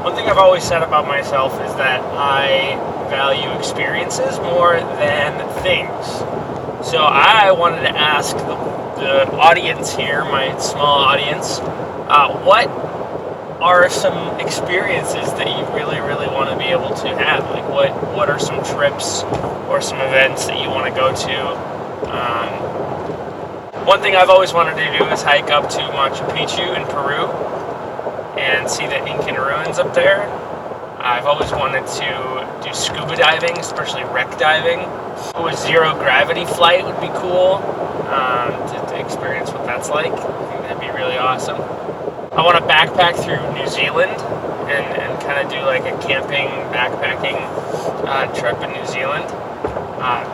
One thing I've always said about myself is that I value experiences more than things. So I wanted to ask the audience here, my small audience, what are some experiences that you really, really want to be able to have? Like, what are some trips or some events that you want to go to? One thing I've always wanted to do is hike up to Machu Picchu in Peru and see the Incan ruins up there. I've always wanted to do scuba diving, especially wreck diving. A zero gravity flight would be cool, to experience what that's like. I think that'd be really awesome. I want to backpack through New Zealand and kind of do like a camping, backpacking trip in New Zealand.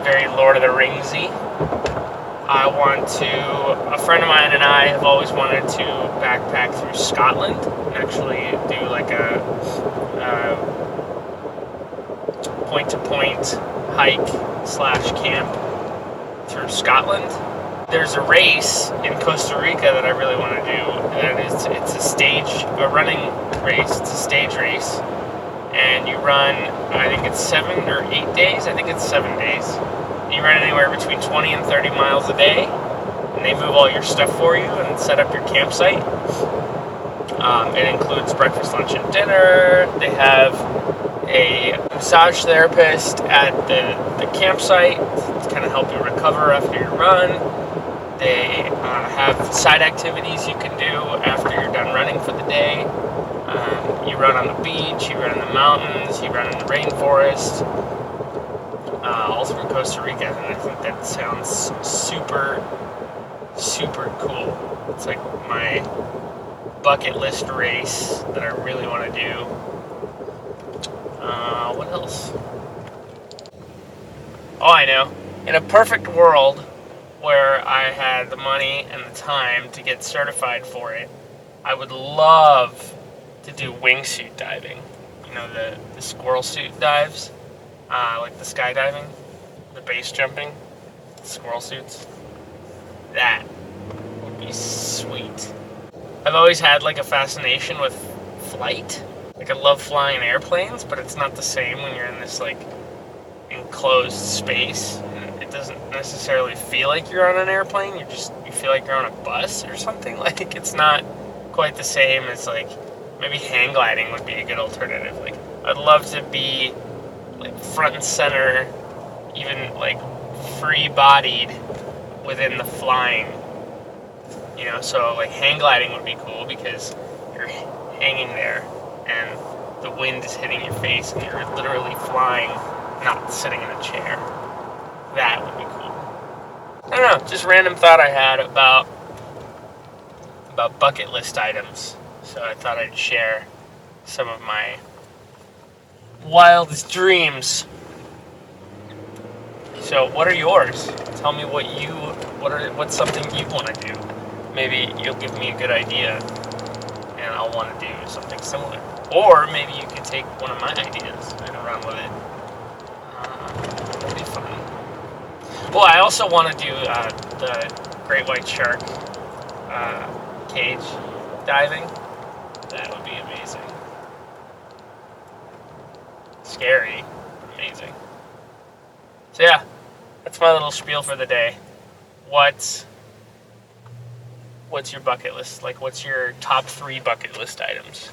Very Lord of the Ringsy. I want to, a friend of mine and I have always wanted to backpack through Scotland and actually do like a point-to-point hike / camp through Scotland. There's a race in Costa Rica that I really want to do. And it's a running race. It's a stage race. And you run, I think it's 7 or 8 days. I think it's 7 days. You run anywhere between 20 and 30 miles a day, and they move all your stuff for you and set up your campsite. It includes breakfast, lunch, and dinner. They have a massage therapist at the campsite to kind of help you recover after your run. They have side activities you can do after you're done running for the day. You run on the beach, you run in the mountains, you run in the rainforest. All through Costa Rica, and I think that sounds super, super cool. It's like my bucket list race that I really want to do. What else? Oh, I know. In a perfect world where I had the money and the time to get certified for it, I would love to do wingsuit diving. You know, the squirrel suit dives. Like the skydiving, the base jumping, squirrel suits. That would be sweet. I've always had like a fascination with flight. Like I love flying airplanes, but it's not the same when you're in this like enclosed space. And it doesn't necessarily feel like you're on an airplane. You feel like you're on a bus or something. Like it's not quite the same as like maybe hang gliding would be a good alternative. Like I'd love to be like front and center, even like free-bodied within the flying, you know. So like hang gliding would be cool because you're hanging there and the wind is hitting your face and you're literally flying, not sitting in a chair. That would be cool. I don't know, just random thought I had about bucket list items. So I thought I'd share some of my wildest dreams. So what are yours? Tell me what's something you want to do. Maybe you'll give me a good idea and I'll want to do something similar. Or maybe you could take one of my ideas and run with it. That'd be fun. Well, I also want to do the great white shark cage diving. That would be amazing. Scary, amazing. So yeah, that's my little spiel for the day. What's your bucket list? Like, what's your top 3 bucket list items?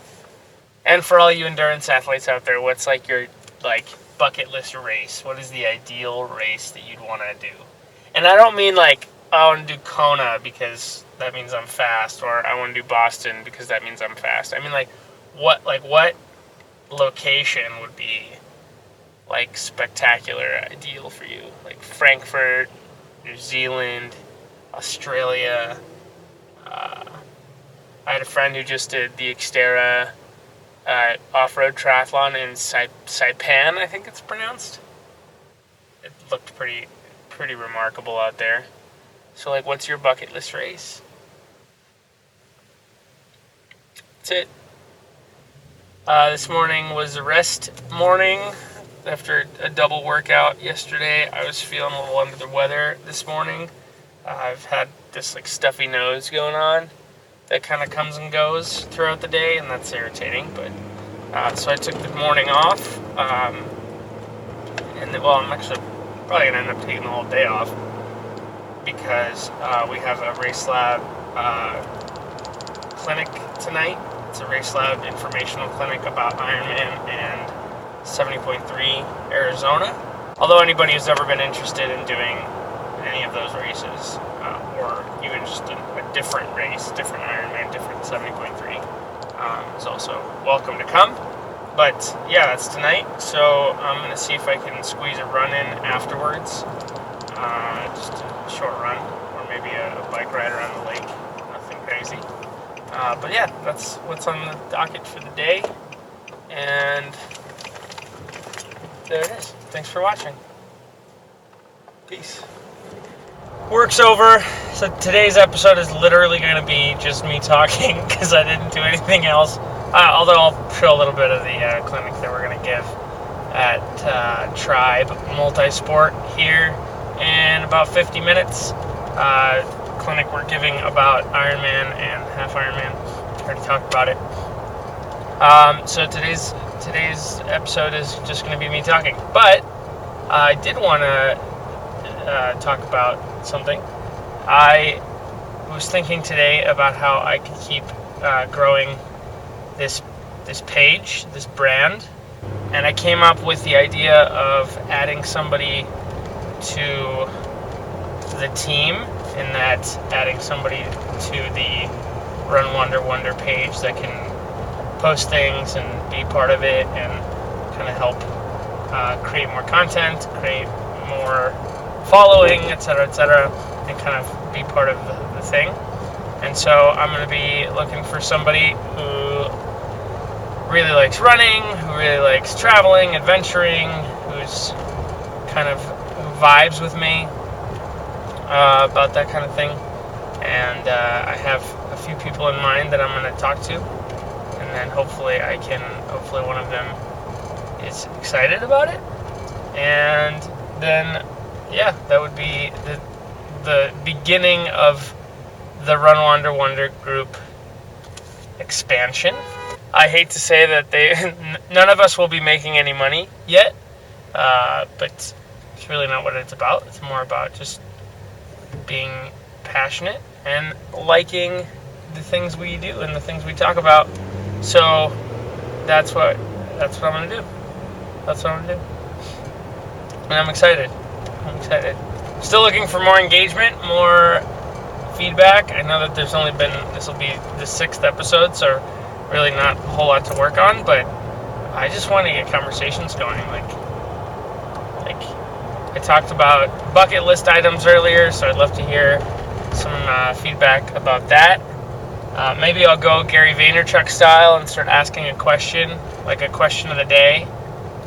And for all you endurance athletes out there, what's like your like bucket list race? What is the ideal race that you'd want to do? And I don't mean like I want to do Kona because that means I'm fast, or I want to do Boston because that means I'm fast. I mean like what location would be like spectacular ideal for you? Like Frankfurt, New Zealand, Australia. I had a friend who just did the Xterra off-road triathlon in Saipan, I think it's pronounced. It looked pretty remarkable out there. So like, what's your bucket list race? That's it. This morning was a rest morning. After a double workout yesterday, I was feeling a little under the weather this morning. I've had this like stuffy nose going on that kind of comes and goes throughout the day, and that's irritating, but So I took the morning off, I'm actually probably gonna end up taking the whole day off because we have a Race Lab clinic tonight. It's a Race Lab informational clinic about Ironman and 70.3 Arizona. Although anybody who's ever been interested in doing any of those races, or even just a different race, different Ironman, different 70.3, is also welcome to come. But yeah, that's tonight. So I'm gonna see if I can squeeze a run in afterwards, just a short run, or maybe a bike ride around the lake. Nothing crazy. But yeah, that's what's on the docket for the day. And there it is. Thanks for watching. Peace. Work's over. So today's episode is literally going to be just me talking because I didn't do anything else. Although I'll show a little bit of the clinic that we're going to give at Tribe Multisport here in about 50 minutes. Clinic we're giving about Ironman and half Ironman. Already talked about it. So today's episode is just going to be me talking, but I did want to talk about something. I was thinking today about how I could keep growing this page, this brand, and I came up with the idea of adding somebody to the team, in that adding somebody to the Run Wander Wonder page that can post things and be part of it and kind of help create more content, create more following, etc., and kind of be part of the thing. And so I'm going to be looking for somebody who really likes running, who really likes traveling, adventuring, who's kind of vibes with me about that kind of thing. And I have a few people in mind that I'm going to talk to, and then hopefully one of them is excited about it. And then, yeah, that would be the beginning of the Run Wander Wonder group expansion. I hate to say that none of us will be making any money yet, but it's really not what it's about. It's more about just being passionate and liking the things we do and the things we talk about. So that's what I'm gonna do. That's what I'm gonna do. And I'm excited. Still looking for more engagement, more feedback. I know that this will be the 6th episode, so really not a whole lot to work on, but I just want to get conversations going. Like I talked about bucket list items earlier, so I'd love to hear some feedback about that. Maybe I'll go Gary Vaynerchuk style and start asking a question, like a question of the day,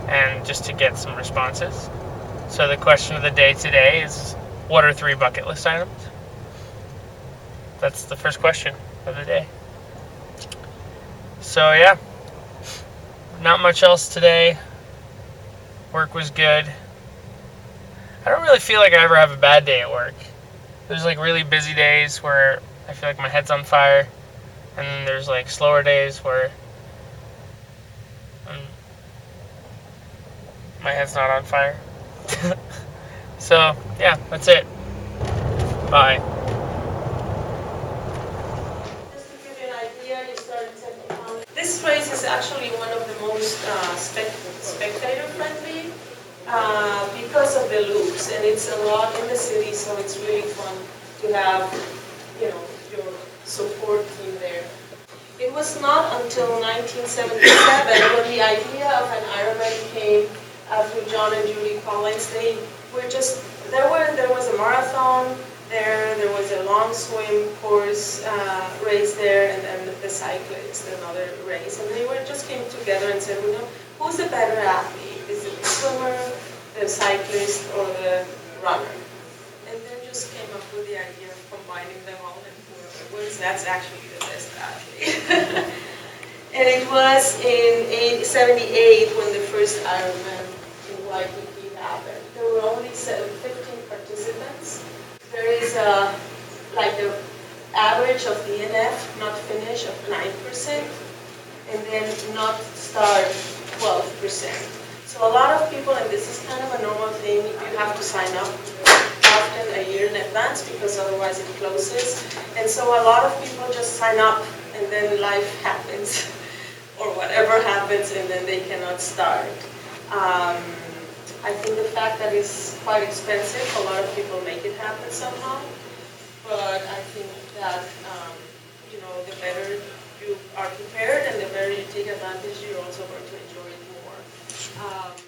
and just to get some responses. So the question of the day today is, what are 3 bucket list items? That's the first question of the day. So yeah, not much else today. Work was good. I don't really feel like I ever have a bad day at work. There's like really busy days where I feel like my head's on fire, and then there's like slower days where my head's not on fire. So yeah, that's it. Bye. Just to give you an idea, you started this race is actually one of the most spectator-friendly because of the loops, and it's a lot in the city, so it's really fun to have, your support team there. It was not until 1977 when the idea of an Ironman came through John and Julie Collins. They were just there was a marathon there was a long swim course race there, and then the cyclist, another race, and they just came together and said, who's the better athlete? Is it the swimmer, the cyclist, or the runner? And then just came up with the idea of combining them all, and whoever wins, that's actually the best athlete. And it was in 78 when the first Ironman in Waikiki happened. There were only 15 participants. There is the average of DNF, not finish, of 9%. and then not start 12%. So a lot of people, and this is kind of a normal thing, you have to sign up often a year in advance because otherwise it closes. And so a lot of people just sign up and then life happens or whatever happens and then they cannot start. I think the fact that it's quite expensive, a lot of people make it happen somehow. But I think that, the better you are prepared and the better you take advantage, you're also going to enjoy it more.